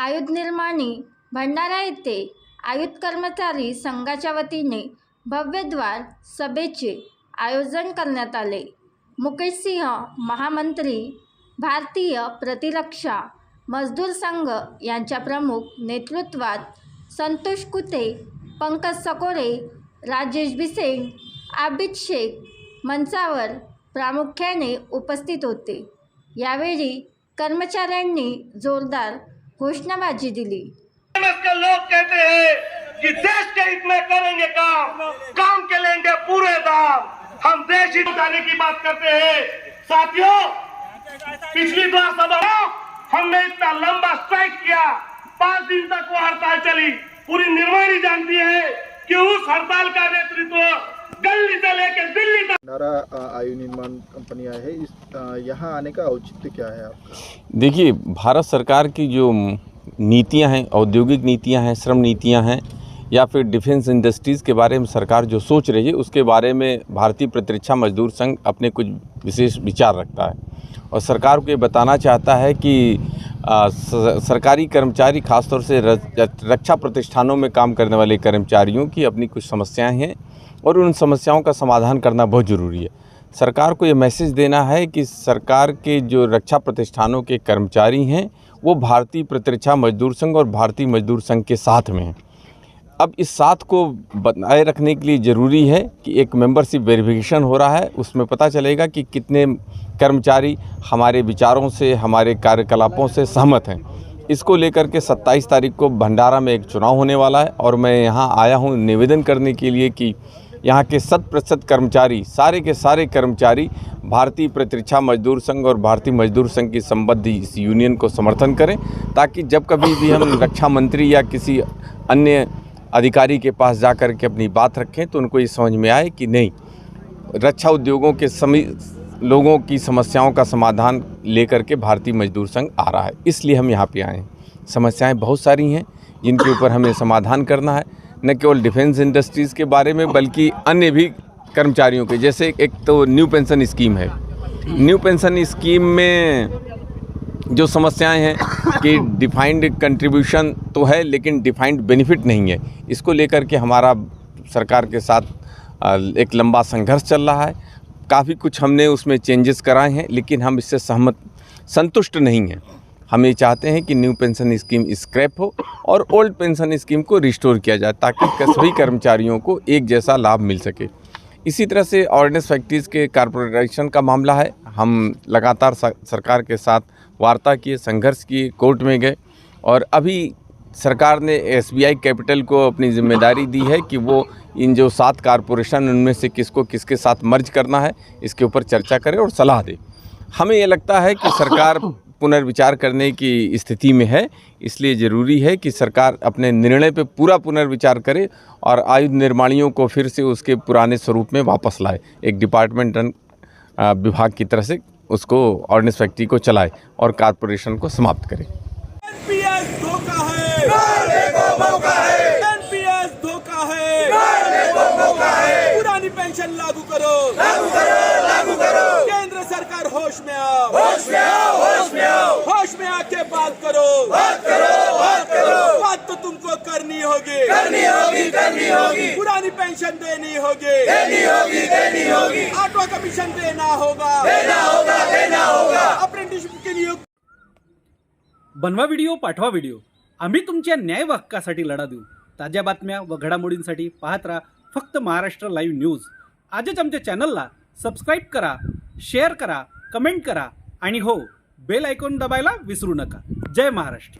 आयुध निर्माणी भंडारा येथे आयुध कर्मचारी संघाच्या वतीने भव्यद्वार सभेचे आयोजन करण्यात आले। मुकेश सिंह महामंत्री, भारतीय प्रतिरक्षा मजदूर संघ यांच्या प्रमुख नेतृत्वात संतोष कुते, पंकज सकोरे, राजेश बिसेन, आबिद शेख मंचावर प्रामुख्याने उपस्थित होते। यावेळी कर्मचाऱ्यांनी जोरदार घोषणाबाजी दिली। लोग कहते हैं कि देश के हित में करेंगे काम के लेंगे पूरे दाम। हम देश हित उठाने की बात करते हैं। साथियों, पिछली बार सभा हमने इतना लंबा स्ट्राइक किया, 5 दिन तक वो हड़ताल चली। पूरी निर्माणी जानती है कि उस हड़ताल का नेतृत्व दिल्ली से लेकर दिल्ली तक। भंडारा आयु निर्माण कंपनी आए है, यहाँ आने का औचित्य क्या है आपका? देखिए, भारत सरकार की जो नीतियां हैं, औद्योगिक नीतियां हैं, श्रम नीतियां हैं, या फिर डिफेंस इंडस्ट्रीज़ के बारे में सरकार जो सोच रही है, उसके बारे में भारतीय प्रतिरक्षा मजदूर संघ अपने कुछ विशेष विचार रखता है और सरकार को ये बताना चाहता है कि सरकारी कर्मचारी, खासतौर से रक्षा प्रतिष्ठानों में काम करने वाले कर्मचारियों की अपनी कुछ समस्याएं हैं और उन समस्याओं का समाधान करना बहुत ज़रूरी है। सरकार को ये मैसेज देना है कि सरकार के जो रक्षा प्रतिष्ठानों के कर्मचारी हैं वो भारतीय प्रतिरक्षा मजदूर संघ और भारतीय मजदूर संघ के साथ में हैं। अब इस साथ को बनाए रखने के लिए ज़रूरी है कि एक मेंबरशिप वेरिफिकेशन हो रहा है, उसमें पता चलेगा कि कितने कर्मचारी हमारे विचारों से, हमारे कार्यकलापों से सहमत हैं। इसको लेकर के 27 तारीख को भंडारा में एक चुनाव होने वाला है और मैं यहाँ आया हूँ निवेदन करने के लिए कि यहाँ के 100% कर्मचारी, सारे के सारे कर्मचारी भारतीय प्रतिरक्षा मजदूर संघ और भारतीय मजदूर संघ की संबद्ध इस यूनियन को समर्थन करें, ताकि जब कभी भी हम रक्षा मंत्री या किसी अन्य अधिकारी के पास जा कर के अपनी बात रखें तो उनको ये समझ में आए कि नहीं, रक्षा उद्योगों के लोगों की समस्याओं का समाधान लेकर के भारतीय मजदूर संघ आ रहा है। इसलिए हम यहाँ पे आए हैं। समस्याएं बहुत सारी हैं जिनके ऊपर हमें समाधान करना है, न केवल डिफेंस इंडस्ट्रीज़ के बारे में बल्कि अन्य भी कर्मचारियों के। जैसे एक तो न्यू पेंशन स्कीम है, न्यू पेंशन स्कीम में जो समस्याएं हैं कि डिफाइंड कंट्रीब्यूशन तो है लेकिन डिफाइंड बेनिफिट नहीं है। इसको लेकर के हमारा सरकार के साथ एक लंबा संघर्ष चल रहा है। काफ़ी कुछ हमने उसमें चेंजेस कराए हैं, लेकिन हम इससे संतुष्ट नहीं हैं। हम ये चाहते हैं कि न्यू पेंशन स्कीम स्क्रैप हो और ओल्ड पेंशन स्कीम को रिस्टोर किया जाए, ताकि सभी कर्मचारियों को एक जैसा लाभ मिल सके। इसी तरह से ऑर्डिनेंस फैक्ट्रीज़ के कॉर्पोरेटाइजेशन का मामला है। हम लगातार सरकार के साथ वार्ता किए, संघर्ष किए, कोर्ट में गए और अभी सरकार ने SBI कैपिटल को अपनी जिम्मेदारी दी है कि वो इन जो 7 कॉरपोरेशन उनमें से किसको किसके साथ मर्ज करना है इसके ऊपर चर्चा करे और सलाह दे। हमें ये लगता है कि सरकार पुनर्विचार करने की स्थिति में है, इसलिए ज़रूरी है कि सरकार अपने निर्णय पे पूरा पुनर्विचार करे और आयुध निर्माणियों को फिर से उसके पुराने स्वरूप में वापस लाए, एक डिपार्टमेंट विभाग की तरह से उसको ऑर्डिनेंस फैक्ट्री को चलाए और कॉरपोरेशन को समाप्त करे। NPS धोखा है, मौका है। NPS धोखा है, मौका है। पुरानी पेंशन लागू करो, लागू करो, लागू करो। केंद्र सरकार होश में आओ, होश में आओ, होश में आओ। होश में आके बात करो, बात करो, बात करो। बात तो तुमको करनी होगी, करनी होगी, करनी होगी। पुरानी पेंशन देनी होगी, देनी होगी, देनी होगी। ऑटो कमीशन देना होगा, देना होगा, देना होगा। अप्रेंटिसशिप के नियुक्त बनवा व्हिडिओ, पाठवा व्हिडिओ, आम्ही तुमच्या न्याय व हक्कासाठी लढा देऊ। ताज्या बातम्या व घडामोडींसाठी पाहत राहा फक्त महाराष्ट्र लाईव्ह न्यूज। आजच आमच्या चॅनलला सबस्क्राईब करा, शेअर करा, कमेंट करा आणि हो, बेल आयकॉन दबायला विसरू नका। जय महाराष्ट्र।